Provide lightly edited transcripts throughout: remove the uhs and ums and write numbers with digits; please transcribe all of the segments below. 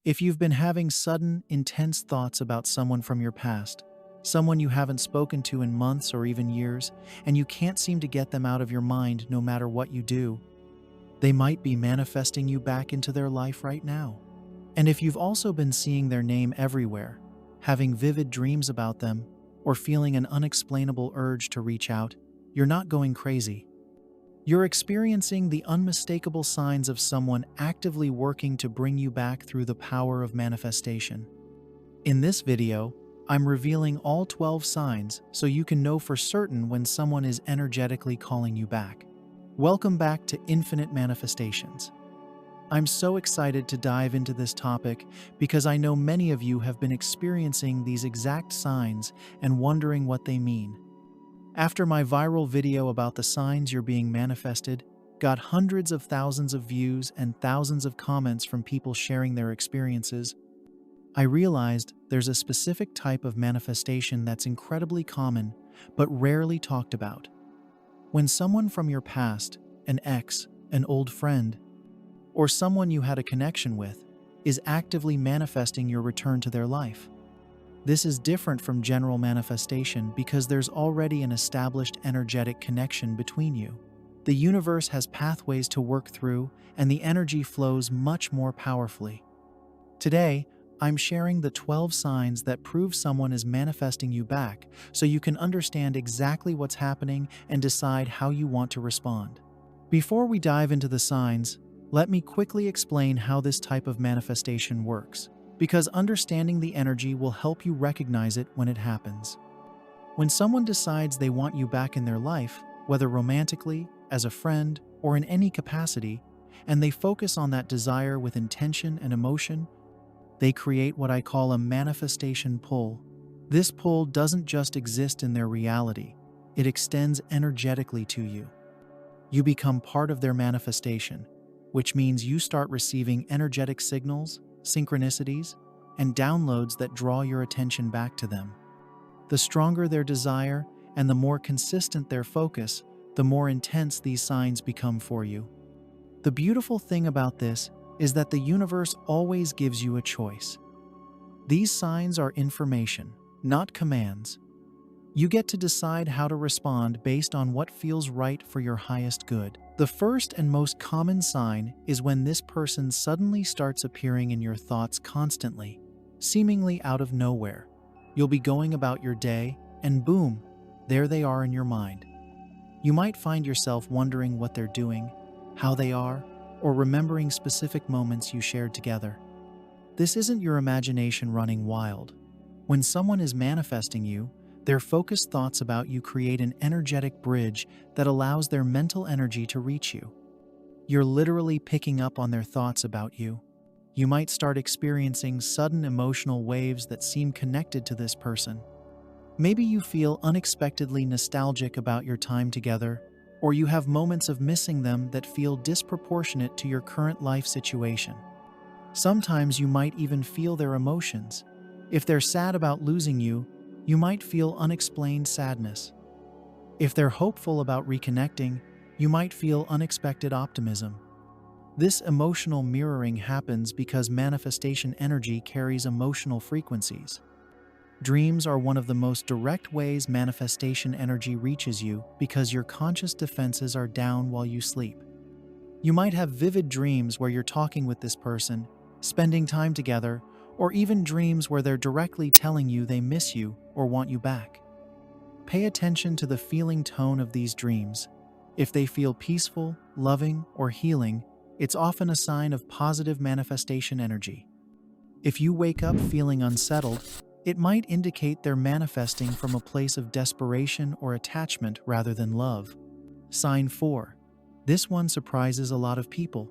If you've been having sudden, intense thoughts about someone from your past, someone you haven't spoken to in months or even years, and you can't seem to get them out of your mind no matter what you do, they might be manifesting you back into their life right now. And if you've also been seeing their name everywhere, having vivid dreams about them, or feeling an unexplainable urge to reach out, you're not going crazy. You're experiencing the unmistakable signs of someone actively working to bring you back through the power of manifestation. In this video, I'm revealing all 12 signs so you can know for certain when someone is energetically calling you back. Welcome back to Infinite Manifestations. I'm so excited to dive into this topic because I know many of you have been experiencing these exact signs and wondering what they mean. After my viral video about the signs you're being manifested, got hundreds of thousands of views and thousands of comments from people sharing their experiences, I realized there's a specific type of manifestation that's incredibly common but rarely talked about. When someone from your past, an ex, an old friend, or someone you had a connection with, is actively manifesting your return to their life. This is different from general manifestation because there's already an established energetic connection between you. The universe has pathways to work through, and the energy flows much more powerfully. Today, I'm sharing the 12 signs that prove someone is manifesting you back so you can understand exactly what's happening and decide how you want to respond. Before we dive into the signs, let me quickly explain how this type of manifestation works, because understanding the energy will help you recognize it when it happens. When someone decides they want you back in their life, whether romantically, as a friend, or in any capacity, and they focus on that desire with intention and emotion, they create what I call a manifestation pull. This pull doesn't just exist in their reality, it extends energetically to you. You become part of their manifestation, which means you start receiving energetic signals, synchronicities, and downloads that draw your attention back to them. The stronger their desire and the more consistent their focus, the more intense these signs become for you. The beautiful thing about this is that the universe always gives you a choice. These signs are information, not commands. You get to decide how to respond based on what feels right for your highest good. The first and most common sign is when this person suddenly starts appearing in your thoughts constantly, seemingly out of nowhere. You'll be going about your day, and boom, there they are in your mind. You might find yourself wondering what they're doing, how they are, or remembering specific moments you shared together. This isn't your imagination running wild. When someone is manifesting you, their focused thoughts about you create an energetic bridge that allows their mental energy to reach you. You're literally picking up on their thoughts about you. You might start experiencing sudden emotional waves that seem connected to this person. Maybe you feel unexpectedly nostalgic about your time together, or you have moments of missing them that feel disproportionate to your current life situation. Sometimes you might even feel their emotions. If they're sad about losing you, you might feel unexplained sadness. If they're hopeful about reconnecting, you might feel unexpected optimism. This emotional mirroring happens because manifestation energy carries emotional frequencies. Dreams are one of the most direct ways manifestation energy reaches you because your conscious defenses are down while you sleep. You might have vivid dreams where you're talking with this person, spending time together, or even dreams where they're directly telling you they miss you or want you back. Pay attention to the feeling tone of these dreams. If they feel peaceful, loving, or healing, it's often a sign of positive manifestation energy. If you wake up feeling unsettled, it might indicate they're manifesting from a place of desperation or attachment rather than love. Sign 4. This one surprises a lot of people.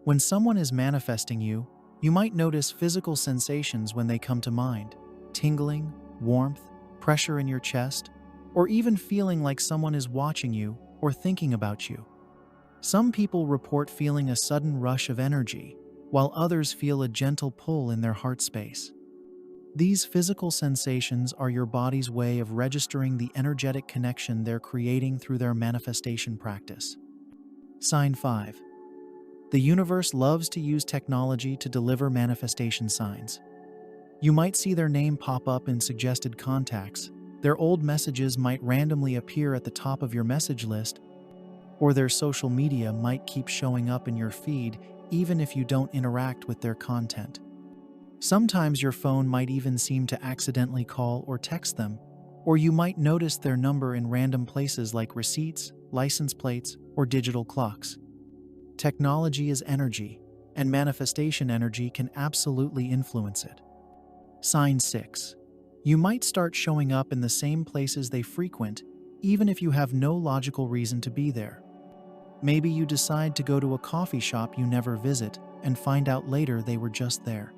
When someone is manifesting you, you might notice physical sensations when they come to mind: tingling, warmth, pressure in your chest, or even feeling like someone is watching you or thinking about you. Some people report feeling a sudden rush of energy, while others feel a gentle pull in their heart space. These physical sensations are your body's way of registering the energetic connection they're creating through their manifestation practice. Sign 5. The universe loves to use technology to deliver manifestation signs. You might see their name pop up in suggested contacts, their old messages might randomly appear at the top of your message list, or their social media might keep showing up in your feed even if you don't interact with their content. Sometimes your phone might even seem to accidentally call or text them, or you might notice their number in random places like receipts, license plates, or digital clocks. Technology is energy, and manifestation energy can absolutely influence it. Sign 6. You might start showing up in the same places they frequent, even if you have no logical reason to be there. Maybe you decide to go to a coffee shop you never visit and find out later they were just there.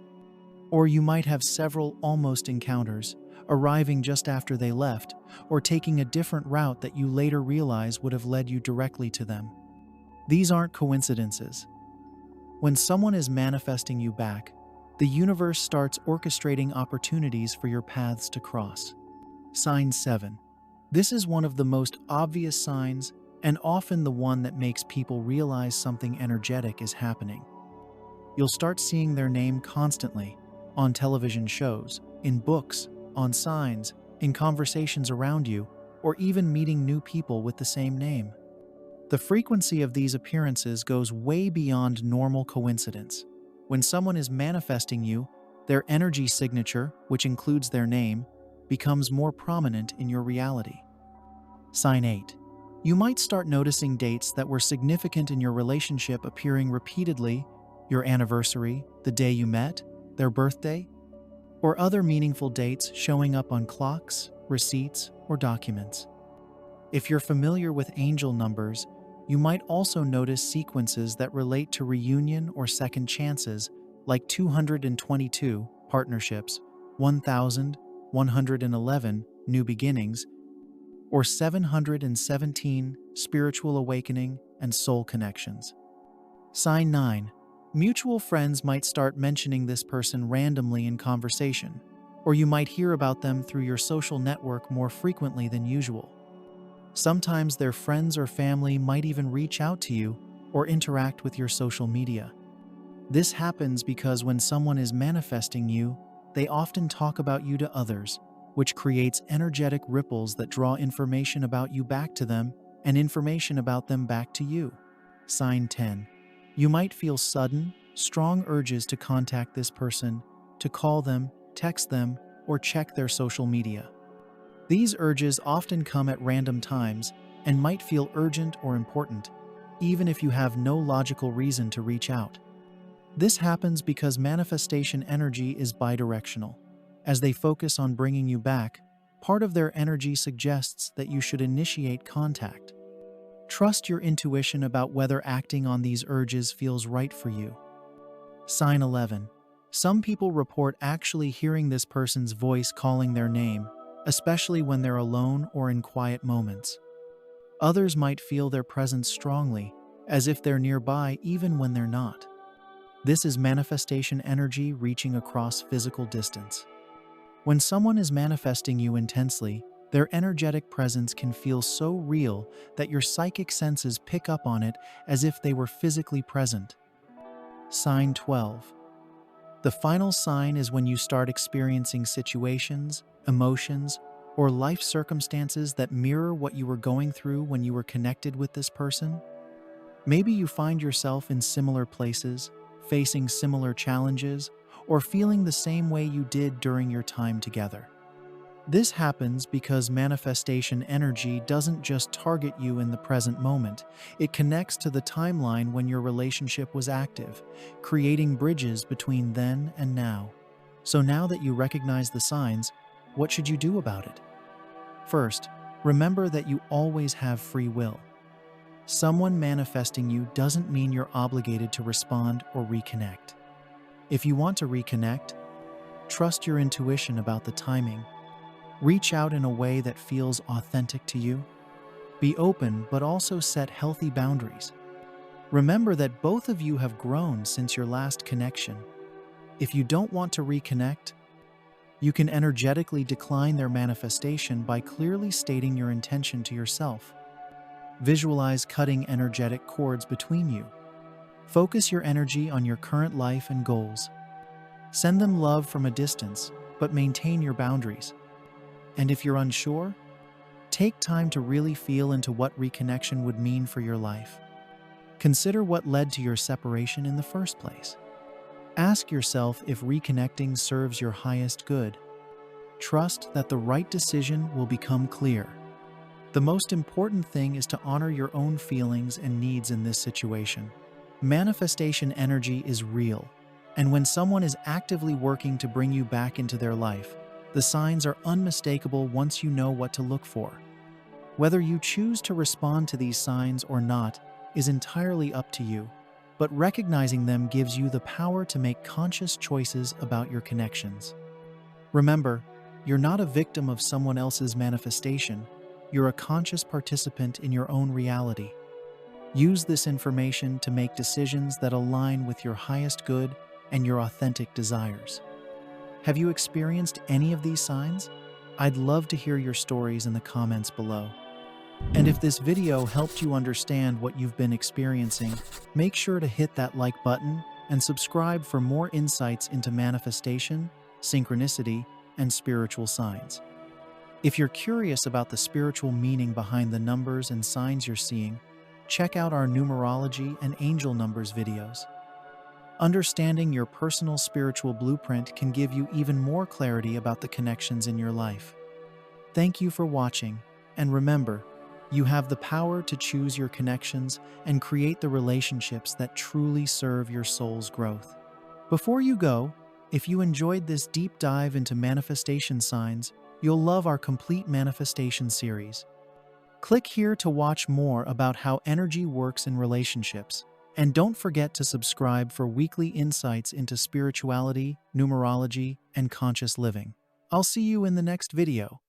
Or you might have several almost encounters, arriving just after they left, or taking a different route that you later realize would have led you directly to them. These aren't coincidences. When someone is manifesting you back, the universe starts orchestrating opportunities for your paths to cross. Sign 7. This is one of the most obvious signs, and often the one that makes people realize something energetic is happening. You'll start seeing their name constantly, on television shows, in books, on signs, in conversations around you, or even meeting new people with the same name. The frequency of these appearances goes way beyond normal coincidence. When someone is manifesting you, their energy signature, which includes their name, becomes more prominent in your reality. Sign 8. You might start noticing dates that were significant in your relationship appearing repeatedly: your anniversary, the day you met, their birthday, or other meaningful dates showing up on clocks, receipts, or documents. If you're familiar with angel numbers, you might also notice sequences that relate to reunion or second chances, like 222, partnerships, 1,111, new beginnings, or 717, spiritual awakening and soul connections. Sign 9. Mutual friends might start mentioning this person randomly in conversation, or you might hear about them through your social network more frequently than usual. Sometimes their friends or family might even reach out to you or interact with your social media. This happens because when someone is manifesting you, they often talk about you to others, which creates energetic ripples that draw information about you back to them and information about them back to you. Sign 10. You might feel sudden, strong urges to contact this person, to call them, text them, or check their social media. These urges often come at random times and might feel urgent or important, even if you have no logical reason to reach out. This happens because manifestation energy is bidirectional. As they focus on bringing you back, part of their energy suggests that you should initiate contact. Trust your intuition about whether acting on these urges feels right for you. Sign 11. Some people report actually hearing this person's voice calling their name, especially when they're alone or in quiet moments. Others might feel their presence strongly, as if they're nearby even when they're not. This is manifestation energy reaching across physical distance. When someone is manifesting you intensely, their energetic presence can feel so real that your psychic senses pick up on it as if they were physically present. Sign 12. The final sign is when you start experiencing situations, emotions, or life circumstances that mirror what you were going through when you were connected with this person. Maybe you find yourself in similar places, facing similar challenges, or feeling the same way you did during your time together. This happens because manifestation energy doesn't just target you in the present moment, it connects to the timeline when your relationship was active, creating bridges between then and now. So now that you recognize the signs, what should you do about it? First, remember that you always have free will. Someone manifesting you doesn't mean you're obligated to respond or reconnect. If you want to reconnect, trust your intuition about the timing. Reach out in a way that feels authentic to you. Be open, but also set healthy boundaries. Remember that both of you have grown since your last connection. If you don't want to reconnect, you can energetically decline their manifestation by clearly stating your intention to yourself. Visualize cutting energetic cords between you. Focus your energy on your current life and goals. Send them love from a distance, but maintain your boundaries. And if you're unsure, take time to really feel into what reconnection would mean for your life. Consider what led to your separation in the first place. Ask yourself if reconnecting serves your highest good. Trust that the right decision will become clear. The most important thing is to honor your own feelings and needs in this situation. Manifestation energy is real, and when someone is actively working to bring you back into their life, the signs are unmistakable once you know what to look for. Whether you choose to respond to these signs or not is entirely up to you, but recognizing them gives you the power to make conscious choices about your connections. Remember, you're not a victim of someone else's manifestation. You're a conscious participant in your own reality. Use this information to make decisions that align with your highest good and your authentic desires. Have you experienced any of these signs? I'd love to hear your stories in the comments below. And if this video helped you understand what you've been experiencing, make sure to hit that like button and subscribe for more insights into manifestation, synchronicity, and spiritual signs. If you're curious about the spiritual meaning behind the numbers and signs you're seeing, check out our numerology and angel numbers videos. Understanding your personal spiritual blueprint can give you even more clarity about the connections in your life. Thank you for watching, and remember, you have the power to choose your connections and create the relationships that truly serve your soul's growth. Before you go, if you enjoyed this deep dive into manifestation signs, you'll love our complete manifestation series. Click here to watch more about how energy works in relationships. And don't forget to subscribe for weekly insights into spirituality, numerology, and conscious living. I'll see you in the next video.